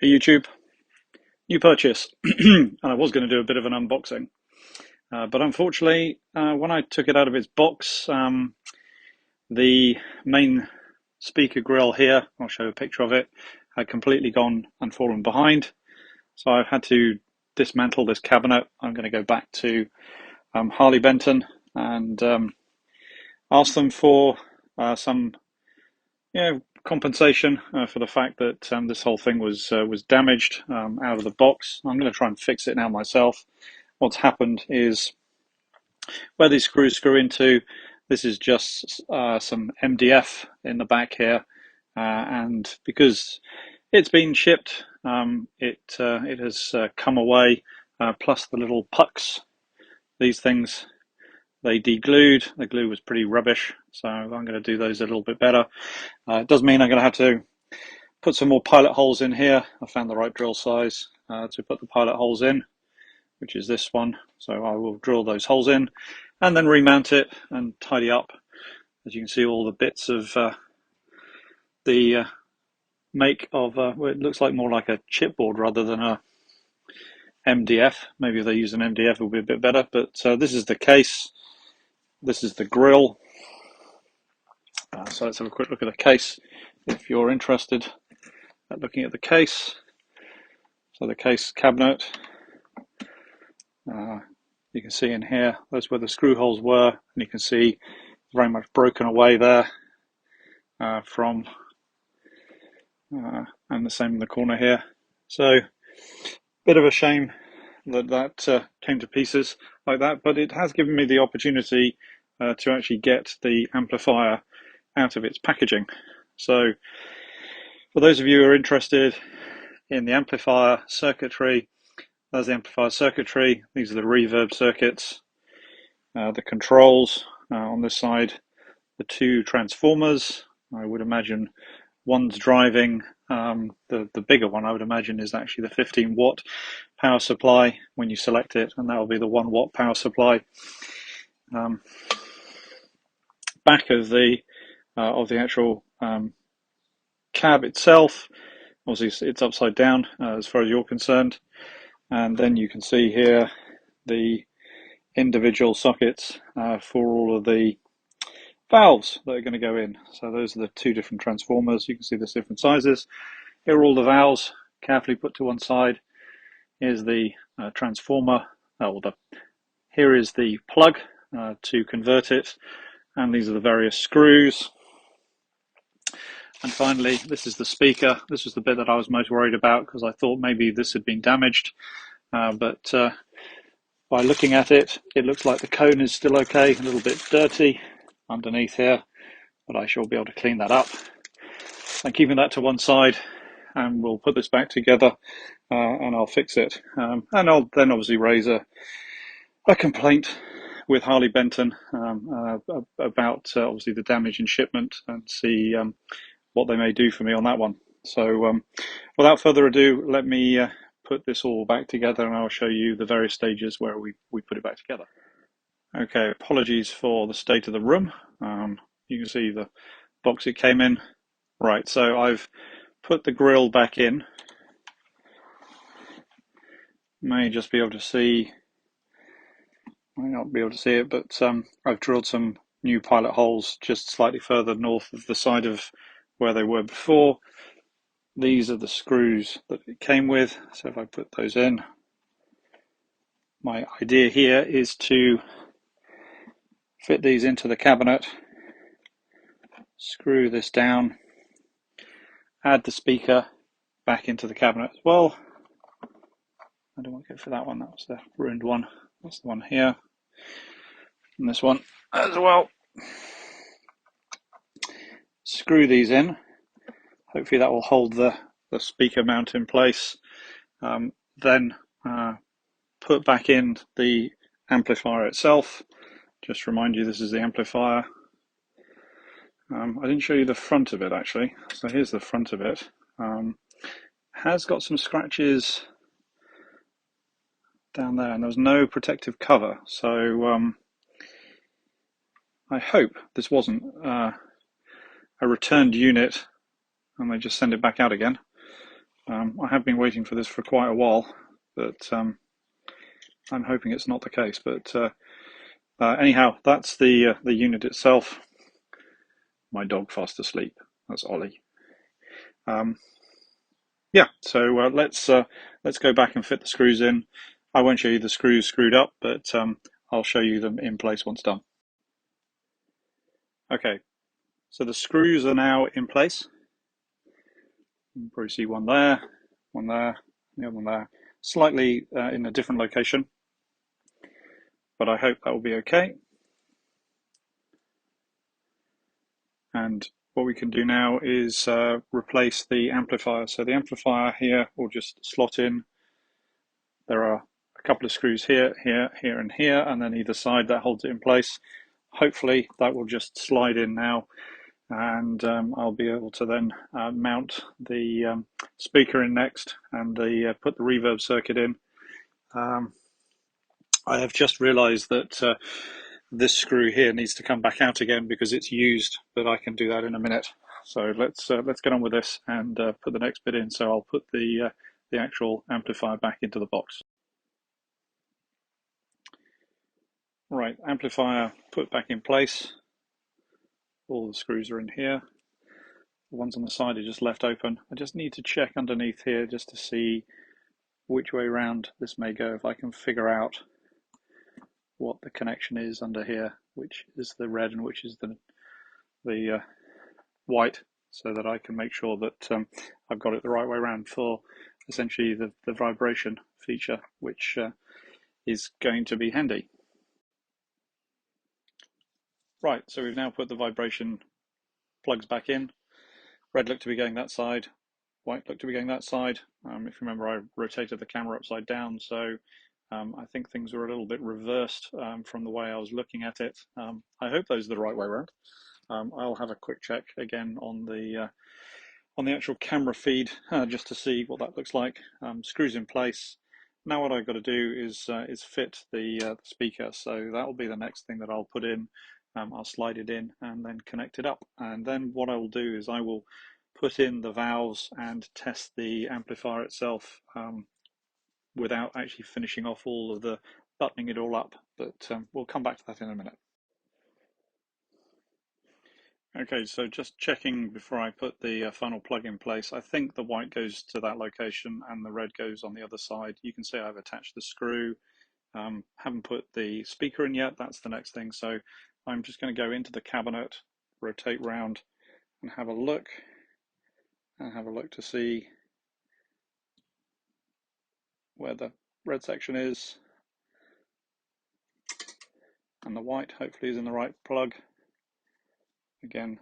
YouTube, new purchase. And I was going to do a bit of an unboxing, but unfortunately, when I took it out of its box, the main speaker grill here, I'll show a picture of it, had completely gone and fallen behind. So I've had to dismantle this cabinet. I'm going to go back to Harley Benton and ask them for some, compensation for the fact that this whole thing was damaged out of the box. I'm going to try and fix it now myself. What's happened is where these screws screw into, this is just some MDF in the back here, and because it's been shipped, it has come away. Plus the little pucks, these things, they deglued. The glue was pretty rubbish, so I'm going to do those a little bit better. It does mean I'm going to have to put some more pilot holes in here. I found the right drill size to put the pilot holes in, which is this one. So I will drill those holes in and then remount it and tidy up. As you can see, all the bits of the make of, well, it looks like more like a chipboard rather than a MDF. Maybe if they use an MDF it will be a bit better, but this is the case. This is the grill. So let's have a quick look at the case if you're interested at looking at the case. So the case cabinet, you can see in here, that's where the screw holes were, and you can see very much broken away there from, and the same in the corner here. So bit of a shame that that came to pieces like that, but it has given me the opportunity to actually get the amplifier out of its packaging. So for those of you who are interested in the amplifier circuitry, there's the amplifier circuitry. These are the reverb circuits, the controls on this side, the two transformers. I would imagine one's driving, the bigger one I would imagine is actually the 15 watt power supply when you select it, and that will be the 1 watt power supply. Back of the actual cab itself, obviously it's upside down as far as you're concerned, and then you can see here the individual sockets for all of the valves that are going to go in. So those are the two different transformers. You can see there's different sizes. Here are all the valves carefully put to one side. Here's the transformer. Here is the plug to convert it, and these are the various screws. And finally, this is the speaker. This was the bit that I was most worried about because I thought maybe this had been damaged, but by looking at it, it looks like the cone is still okay, a little bit dirty underneath here, but I shall be able to clean that up. I'm keeping that to one side, and we'll put this back together and I'll fix it. And I'll then obviously raise a complaint with Harley Benton about obviously the damage in shipment and see what they may do for me on that one. So without further ado, let me put this all back together and I'll show you the various stages where we put it back together. Okay, apologies for the state of the room. You can see the box it came in. Right, so I've put the grill back in. May just be able to see, might not be able to see it, but I've drilled some new pilot holes just slightly further north of the side of where they were before. These are the screws that it came with, so if I put those in, my idea here is to fit these into the cabinet, screw this down, add the speaker back into the cabinet as well. I don't want to go for that one, that was the ruined one. That's the one here, and this one as well. Screw these in. Hopefully that will hold the speaker mount in place. Then put back in the amplifier itself. Just remind you, this is the amplifier. I didn't show you the front of it actually, so here's the front of it. Has got some scratches down there, and there's no protective cover, so I hope this wasn't a returned unit and they just send it back out again. I have been waiting for this for quite a while, but I'm hoping it's not the case. But anyhow, that's the unit itself. My dog fast asleep. That's Ollie. Yeah, so let's go back and fit the screws in. I won't show you the screws screwed up, but I'll show you them in place once done. Okay, so the screws are now in place. You can probably see one there, the other one there. Slightly in a different location, but I hope that will be okay. And what we can do now is replace the amplifier. So the amplifier here will just slot in. There are a couple of screws here, and here, and then either side that holds it in place. Hopefully that will just slide in now, and I'll be able to then mount the speaker in next and put the reverb circuit in. I have just realized that this screw here needs to come back out again because it's used, but I can do that in a minute. So let's get on with this and put the next bit in. So I'll put the actual amplifier back into the box. Right, amplifier put back in place. All the screws are in here. The ones on the side are just left open. I just need to check underneath here just to see which way around this may go, if I can figure out what the connection is under here, which is the red and which is the white, so that I can make sure that I've got it the right way around for essentially the vibration feature, which is going to be handy. Right, so we've now put the vibration plugs back in. Red looked to be going that side, white looked to be going that side. If you remember, I rotated the camera upside down, so I think things were a little bit reversed from the way I was looking at it. I hope those are the right way around. I'll have a quick check again on the actual camera feed just to see what that looks like. Screws in place. Now what I've got to do is fit the speaker, so that will be the next thing that I'll put in. I'll slide it in and then connect it up, and then what I will do is I will put in the valves and test the amplifier itself without actually finishing off all of the buttoning it all up, but we'll come back to that in a minute. Okay, so just checking before I put the final plug in place. I think the white goes to that location and the red goes on the other side. You can see I've attached the screw. Haven't put the speaker in yet, that's the next thing. So I'm just going to go into the cabinet, rotate round and have a look to see where the red section is, and the white hopefully is in the right plug. Again,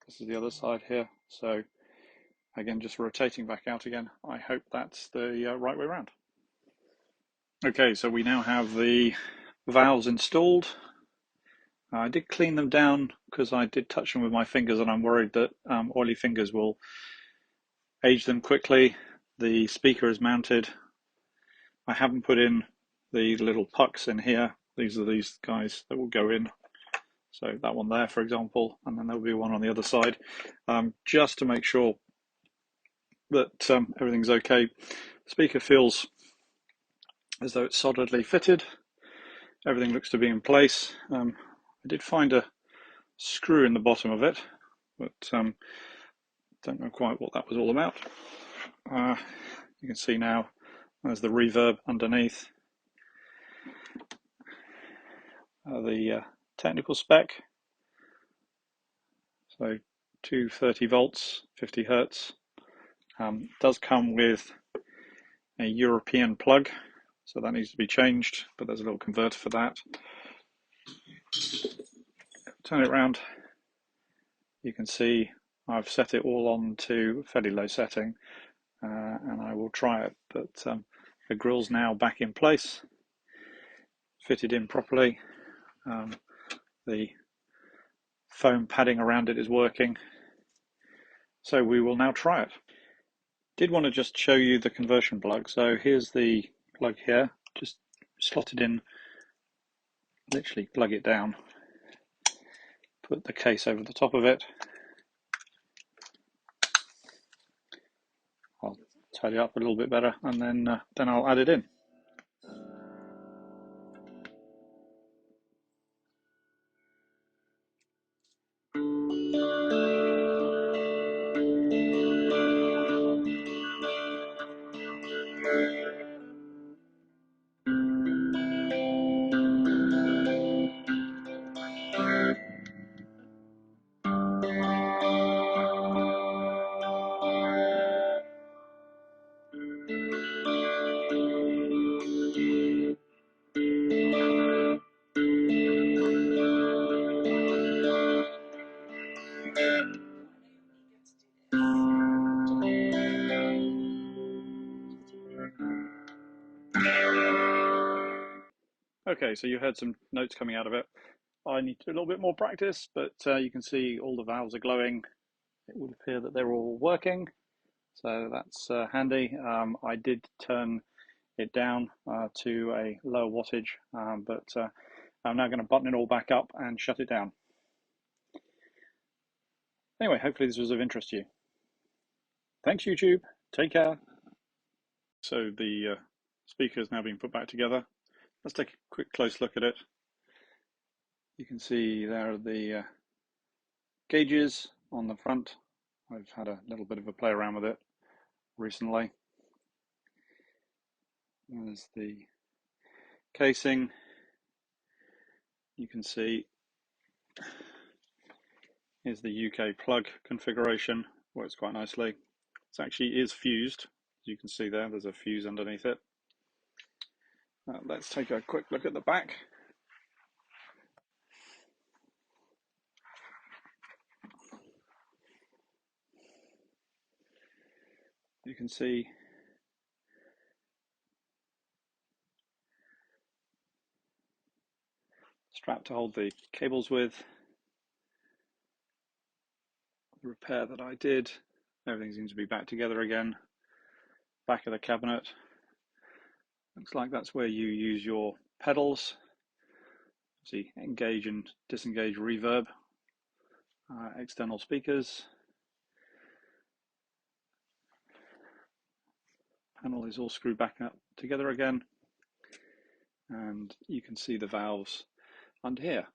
this is the other side here, so again just rotating back out again. I hope that's the right way around. Okay, so we now have the valves installed. I did clean them down because I did touch them with my fingers, and I'm worried that oily fingers will age them quickly. The speaker is mounted. I haven't put in the little pucks in here. These are these guys that will go in. So that one there, for example, and then there'll be one on the other side, just to make sure that everything's okay. The speaker feels as though it's solidly fitted. Everything looks to be in place. I did find a screw in the bottom of it, but don't know quite what that was all about. You can see now there's the reverb underneath. The technical spec, so 230 volts, 50 hertz. Does come with a European plug, so that needs to be changed, but there's a little converter for that. Turn it around. You can see I've set it all on to fairly low setting, and I will try it, but the grill's now back in place, fitted in properly. The foam padding around it is working, so we will now try it. Did want to just show you the conversion plug. So here's the plug here, just slot it in, literally plug it down, put the case over the top of it. I'll tidy it up a little bit better, and then I'll add it in. Okay, so you heard some notes coming out of it. I need to do a little bit more practice, but you can see all the valves are glowing. It would appear that they're all working, so that's handy. I did turn it down to a lower wattage, but I'm now going to button it all back up and shut it down. Anyway, hopefully this was of interest to you. Thanks, YouTube. Take care. So the speaker is now being put back together. Let's take a quick close look at it. You can see there are the gauges on the front. I've had a little bit of a play around with it recently. There's the casing. You can see here's the UK plug configuration. Works quite nicely. It actually is fused. As you can see there's a fuse underneath it. Let's take a quick look at the back. You can see strap to hold the cables with. The repair that I did, everything seems to be back together again. Back of the cabinet, looks like that's where you use your pedals. See, engage and disengage reverb. External speakers. Panel is all screwed back up together again, and you can see the valves under here.